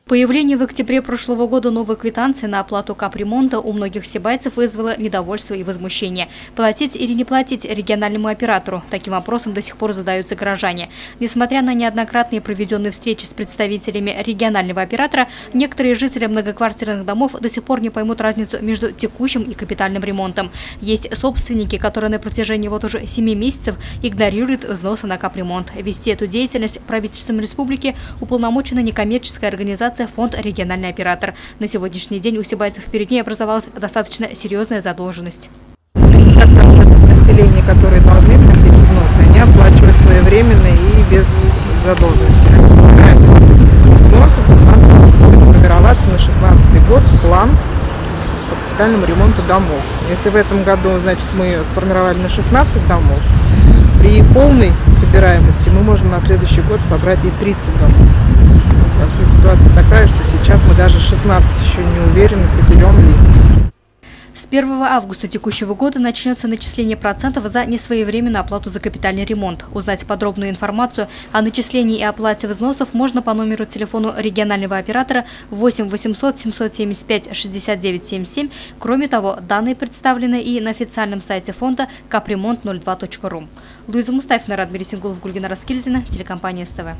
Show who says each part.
Speaker 1: Появление в октябре прошлого года новой квитанции на оплату капремонта у многих сибайцев вызвало недовольство и возмущение. Платить или не платить региональному оператору? Таким вопросом до сих пор задаются горожане. Несмотря на неоднократные проведенные встречи с представителями регионального оператора, некоторые жители многоквартирных домов до сих пор не поймут разницу между текущим и капитальным ремонтом. Есть собственники, которые на протяжении уже 7 месяцев игнорируют взносы на капремонт. Вести эту деятельность правительством республики уполномочена некоммерческая организация «Фонд региональный оператор». На сегодняшний день у сибайцев перед ней образовалась достаточно серьезная задолженность.
Speaker 2: 50% населения, которые должны вносить взносы, они оплачивают своевременно и без задолженности. Взносов у нас будет формироваться на 2016 год план по капитальному ремонту домов. Если в этом году, значит, мы сформировали на 16 домов, при полной собираемости мы можем на следующий год собрать и 30 домов. Ситуация такая, что сейчас мы даже 16 еще не уверены, соберем ли.
Speaker 1: С 1 августа текущего года начнется начисление процентов за несвоевременную оплату за капитальный ремонт. Узнать подробную информацию о начислении и оплате взносов можно по номеру телефона регионального оператора 8 800 775 69 77. Кроме того, данные представлены и на официальном сайте фонда капремонт02.ру. Луиза Мустафина, Радмир Сингулов, Гульгина Раскильзина, телекомпания СТВ.